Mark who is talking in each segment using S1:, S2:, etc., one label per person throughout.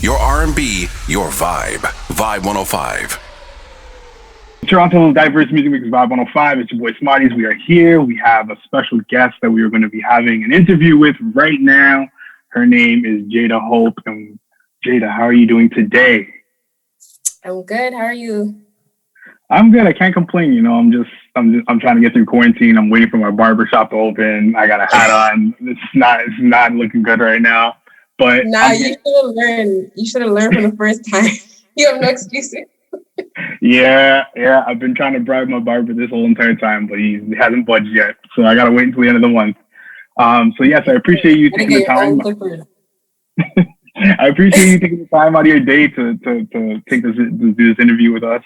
S1: Your R&B, your vibe. Vibe 105.
S2: Toronto's diverse music mix Vibe 105. It's your boy Smartiez. We are here. We have a special guest that we are going to be having an interview with right now. Her name is JADA Hope. And Jada, how are you doing today?
S3: I'm good. How are you?
S2: I'm good. I can't complain. You know, I'm trying to get through quarantine. I'm waiting for my barbershop to open. I got a hat on. It's not looking good right now. But
S3: nah, you should have learned. You should have learned from the first time. You have no excuses.
S2: Yeah. I've been trying to bribe my barber this whole entire time, but he hasn't budged yet. So I gotta wait until the end of the month. So yes, I appreciate you taking the time. I appreciate you taking the time out of your day to take do this interview with us.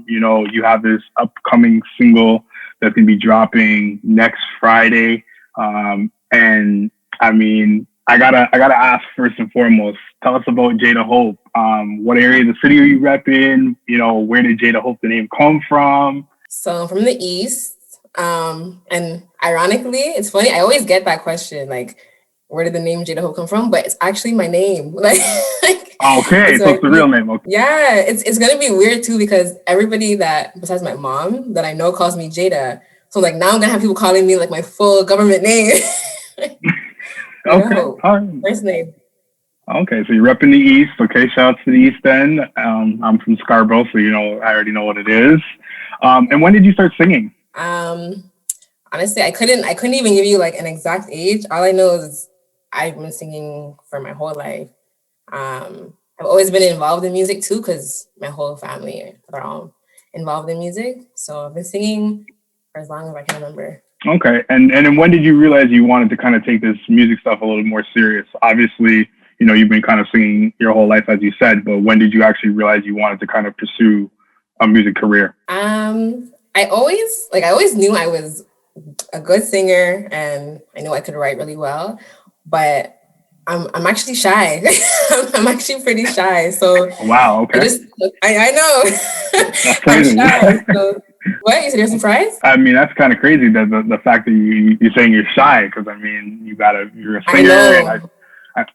S2: You know, you have this upcoming single that's gonna be dropping next Friday. And I mean, I gotta ask first and foremost, tell us about JADA Hope. What area of the city are you repping? You know, where did JADA Hope the name come from?
S3: So I'm from the East. And ironically, it's funny, I always get that question, like, where did the name JADA Hope come from? But it's actually my name. Like
S2: okay, so it's the real name. Okay.
S3: Yeah, it's gonna be weird too because everybody that besides my mom that I know calls me Jada. So like now I'm gonna have people calling me like my full government name.
S2: Okay. All right.
S3: First name.
S2: Okay, so you're repping the East. Okay, shout out to the East End. I'm from Scarborough, so you know I already know what it is. And when did you start singing?
S3: Honestly, I couldn't even give you like an exact age. All I know is I've been singing for my whole life. I've always been involved in music too, because my whole family are all involved in music. So I've been singing for as long as I can remember.
S2: Okay, and then when did you realize you wanted to kind of take this music stuff a little more serious? Obviously, you know, you've been kind of singing your whole life, as you said, but when did you actually realize you wanted to kind of pursue a music career?
S3: I always knew I was a good singer and I knew I could write really well, but I'm actually shy. I'm actually pretty shy. So
S2: wow, okay.
S3: I know.
S2: That's crazy.
S3: I'm shy. So, what? You said you're surprised?
S2: I mean, that's kind of crazy that the fact that you're saying you're shy, because I mean, you're a singer,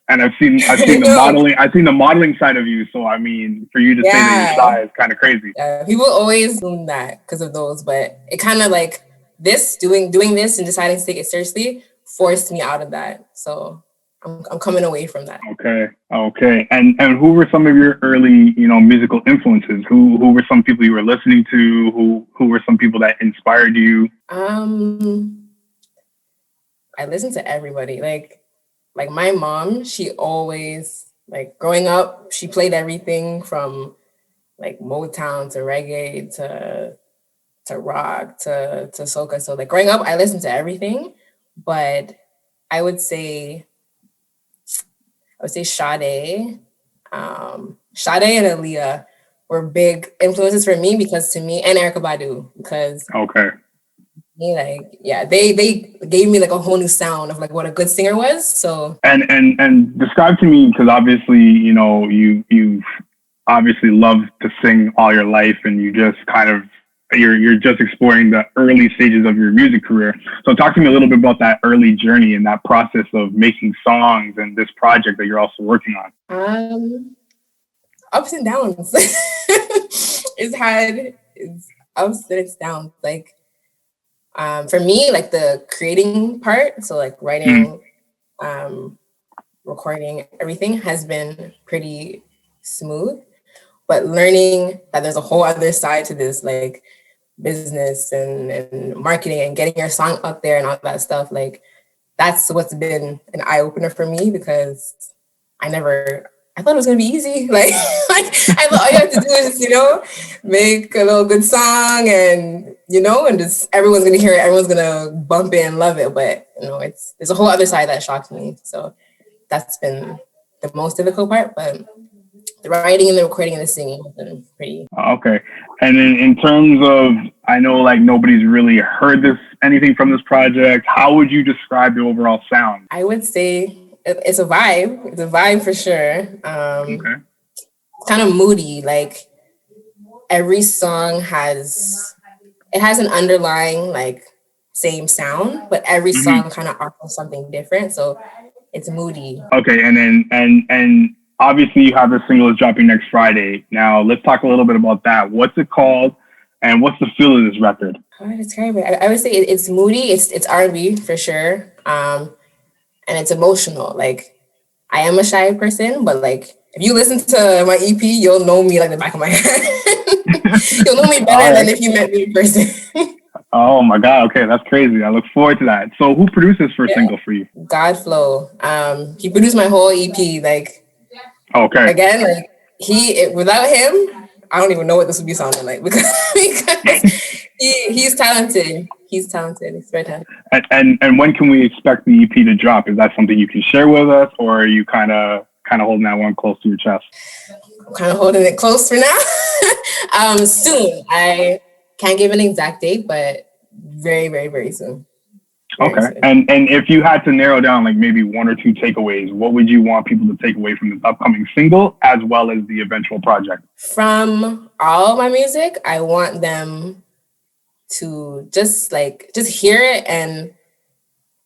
S2: and I've seen the modeling side of you. So I mean, for you to say that you're shy is kind of crazy.
S3: Yeah, people always assume that because of those, but it kind of like doing this and deciding to take it seriously forced me out of that. So I'm coming away from that.
S2: Okay. And who were some of your early, you know, musical influences? Who were some people you were listening to? Who were some people that inspired you?
S3: I listened to everybody. Like my mom, she always, like growing up, she played everything from like Motown to reggae to rock to soca. So like growing up, I listened to everything, but I would say Sade. Sade and Aaliyah were big influences for me because to me, and Erykah Badu, because they gave me like a whole new sound of like what a good singer was. So
S2: and describe to me, because obviously, you know, you've obviously loved to sing all your life, and you just kind of you're just exploring the early stages of your music career. So talk to me a little bit about that early journey and that process of making songs and this project that you're also working on.
S3: Ups and downs. It's ups and it's downs. Like for me, like the creating part, so like writing, recording, everything has been pretty smooth. But learning that there's a whole other side to this, like business and marketing and getting your song out there and all that stuff, like that's what's been an eye-opener for me, because I thought it was gonna be easy. Like I thought all you have to do is, you know, make a little good song and, you know, and just everyone's gonna hear it, everyone's gonna bump it and love it. But you know, there's a whole other side that shocked me. So that's been the most difficult part, but the writing and the recording and the singing has been pretty.
S2: Okay. And in terms of, I know like nobody's really heard anything from this project. How would you describe the overall sound?
S3: I would say it's a vibe. It's a vibe for sure. It's kind of moody. Like every song has an underlying like same sound, but every song kind of offers something different. So it's moody.
S2: Okay. And then, and obviously you have this single that's dropping next Friday. Now let's talk a little bit about that. What's it called, and what's the feel of this record?
S3: How to describe it? I would say it's moody. It's R&B for sure, and it's emotional. Like, I am a shy person, but like, if you listen to my EP, you'll know me like the back of my head. You'll know me better than if you met me in person.
S2: Oh my God. Okay. That's crazy. I look forward to that. So who produced this first single for you?
S3: Godflow. He produced my whole EP. Like,
S2: okay.
S3: Again, like without him, I don't even know what this would be sounding like because he's talented. He's talented. He's very talented.
S2: And when can we expect the EP to drop? Is that something you can share with us, or are you kind of holding that one close to your chest?
S3: I'm kind of holding it close for now. Soon. I can't give an exact date, but very, very, very soon.
S2: Okay. And if you had to narrow down like maybe one or two takeaways, what would you want people to take away from this upcoming single as well as the eventual project?
S3: From all my music, I want them to just hear it and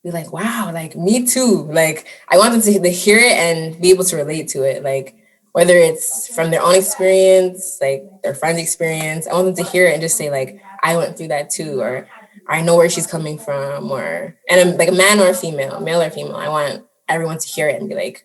S3: be like, wow, like me too. Like, I want them to hear it and be able to relate to it. Like, whether it's from their own experience, like their friend's experience, I want them to hear it and just say like, I went through that too, or I know where she's coming from, and I'm like a man or a female, male or female. I want everyone to hear it and be like,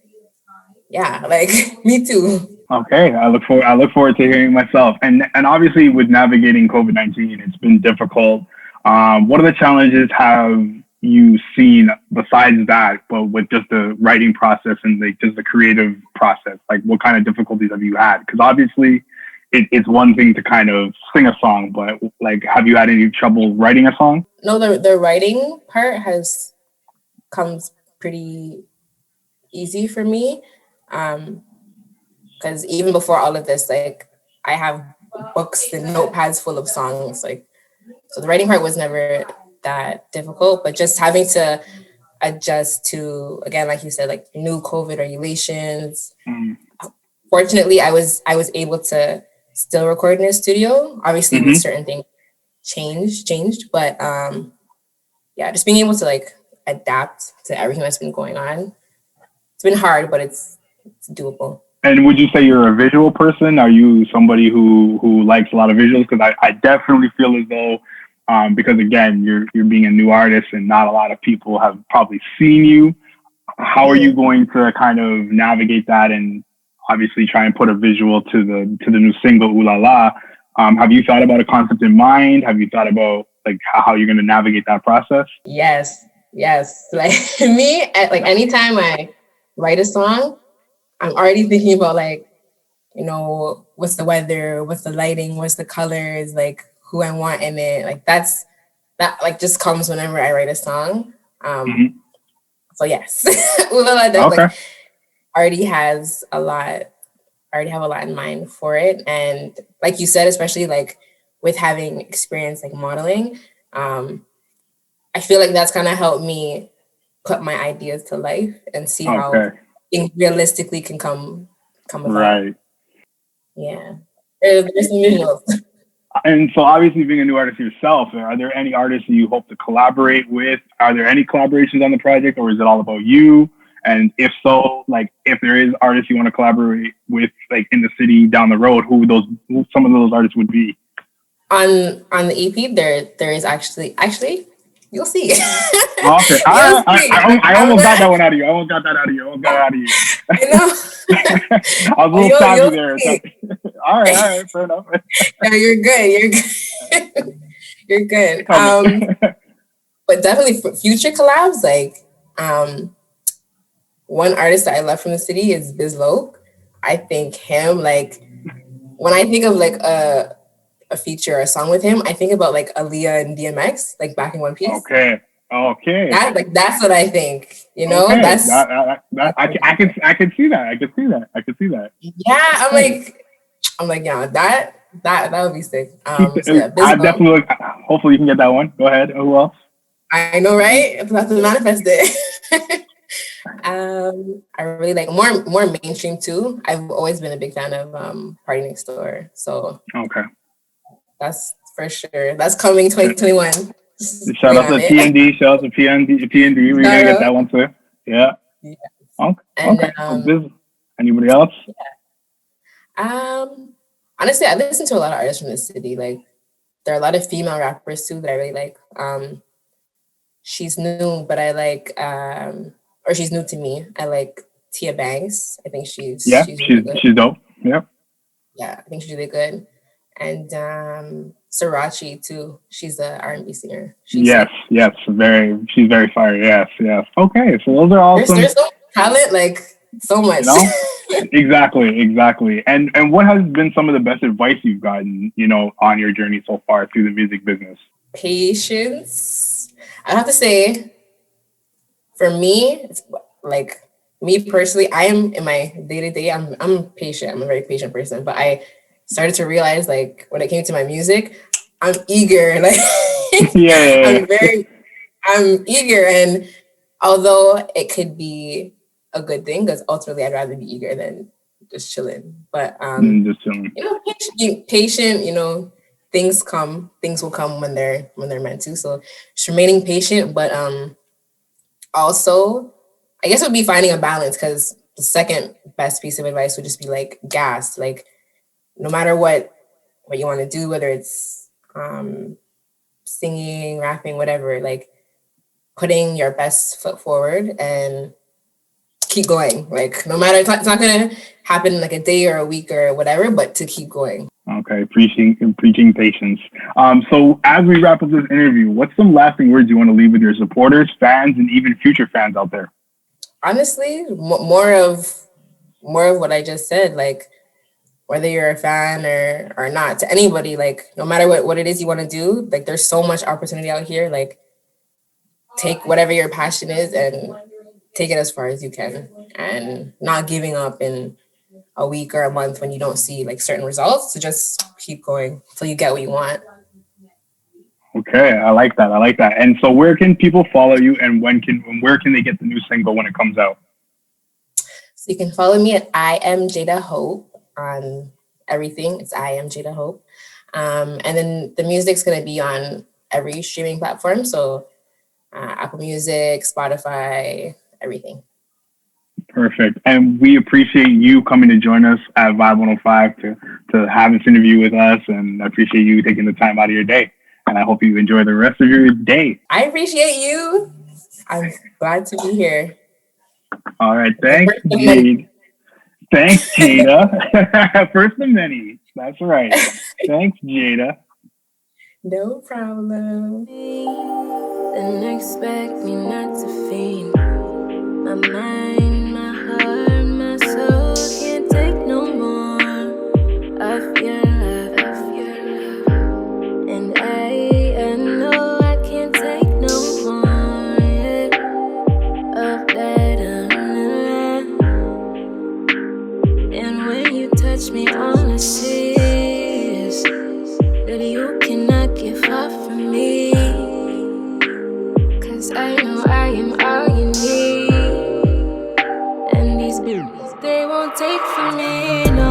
S3: yeah, like me too.
S2: Okay, I look forward to hearing myself. And obviously with navigating COVID-19, it's been difficult. What are the challenges have you seen besides that, but with just the writing process and like just the creative process? Like, what kind of difficulties have you had? Because obviously it's one thing to kind of sing a song, but like, have you had any trouble writing a song?
S3: No, the writing part comes pretty easy for me. Because even before all of this, like, I have books and notepads full of songs. Like, so the writing part was never that difficult, but just having to adjust to, again, like you said, like new COVID regulations. Fortunately, I was able to still record in a studio. Obviously, with certain things changed, but yeah, just being able to like adapt to everything that's been going on. It's been hard, but it's doable.
S2: And would you say you're a visual person? Are you somebody who likes a lot of visuals? Because I definitely feel as though, because again, you're being a new artist and not a lot of people have probably seen you. How are you going to kind of navigate that and obviously try and put a visual to the new single Ooh La La? Have you thought about a concept in mind? Have you thought about like how you're going to navigate that process?
S3: Yes. Like me, like anytime I write a song, I'm already thinking about like, you know, what's the weather, what's the lighting, what's the colors, like who I want in it. Like that like just comes whenever I write a song. So yes, Ooh La La definitely already has a lot. I already have a lot in mind for it. And like you said, especially like with having experience like modeling, I feel like that's kind of helped me put my ideas to life and see how things realistically can come about.
S2: Right.
S3: Yeah. There's some visuals.
S2: And so obviously being a new artist yourself, are there any artists that you hope to collaborate with? Are there any collaborations on the project, or is it all about you? And if so, like if there is artists you want to collaborate with, like in the city down the road, who some of those artists would be?
S3: On the EP, there is actually you'll see.
S2: Okay, I almost got that one out of you. I almost got that out of you.
S3: I know.
S2: I was a little savvy there. All right, fair enough.
S3: No, you're good. You're good. But definitely for future collabs, like one artist that I love from the city is Bizlo. I think him, like when I think of like a feature or a song with him, I think about like Aaliyah and DMX, like back in One Piece. Okay. That's what I think. You know, that's
S2: I can see that.
S3: Yeah, I'm like, yeah, that would be sick. So yeah,
S2: I definitely. Hopefully, you can get that one. Go ahead. Who else?
S3: I know, right? I have to manifest it. I really like more mainstream too. I've always been a big fan of Party Next Door. So that's for sure. That's coming 2021.
S2: Shout out to PND. Shout out to PND. We're gonna get that one too. Yeah. Okay. And Anybody else?
S3: Honestly, I listen to a lot of artists from the city. Like, there are a lot of female rappers too that I really like. She's new, but I like, or she's new to me. I like Tia Banks. I think
S2: Yeah,
S3: she's really good.
S2: she's dope. Yep.
S3: Yeah, I think she's really good. And Srirachi too. She's a R&B singer.
S2: Yes, she's very fire. Yes. Okay, so those are all
S3: there's so talent, like so much.
S2: You know? Exactly. And what has been some of the best advice you've gotten, on your journey so far through the music business?
S3: Patience. I have to say, for me, it's like me personally, I am in my day-to-day, I'm patient. I'm a very patient person, but I started to realize, like, when it came to my music, I'm eager. Like, I'm eager. And although it could be a good thing, because ultimately I'd rather be eager than just chilling. But,
S2: just chilling.
S3: Patient, things will come when they're meant to. So just remaining patient, but also, I guess it would be finding a balance, because the second best piece of advice would just be like gas. Like, no matter what you want to do, whether it's singing, rapping, whatever, like putting your best foot forward and keep going. Like, no matter, it's not going to happen in like a day or a week or whatever, but to keep going.
S2: Okay, preaching patience. So as we wrap up this interview, what's some lasting words you want to leave with your supporters, fans, and even future fans out there?
S3: Honestly, more of what I just said. Like, whether you're a fan or not, to anybody, like, no matter what it is you want to do, like, there's so much opportunity out here. Like, take whatever your passion is and take it as far as you can, and not giving up in a week or a month when you don't see like certain results. So just keep going till you get what you want.
S2: Okay, I like that. And so where can people follow you, and where can they get the new single when it comes out?
S3: So you can follow me at I am JADA HOPE on everything. It's I am JADA HOPE. And then the music's going to be on every streaming platform. So Apple Music, Spotify, everything.
S2: Perfect. And we appreciate you coming to join us at Vibe 105 to have this interview with us. And I appreciate you taking the time out of your day. And I hope you enjoy the rest of your day.
S3: I appreciate you. I'm glad to be here.
S2: All right. Thanks, Jade. Thanks, Jada. First of many. That's right. Thanks, Jada.
S3: No problem.
S4: Then expect me not to faint. My mind, my heart, my soul can't take no more of your love. And I know I can't take no more of that. And when you touch me, all I see is that you cannot give up from me. 'Cause I know I am all you need. And these bills, they won't take from me, no.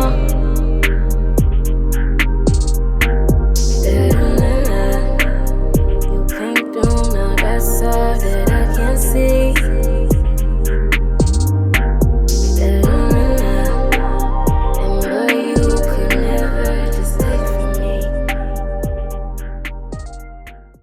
S4: You can't do now, that's all that I can see.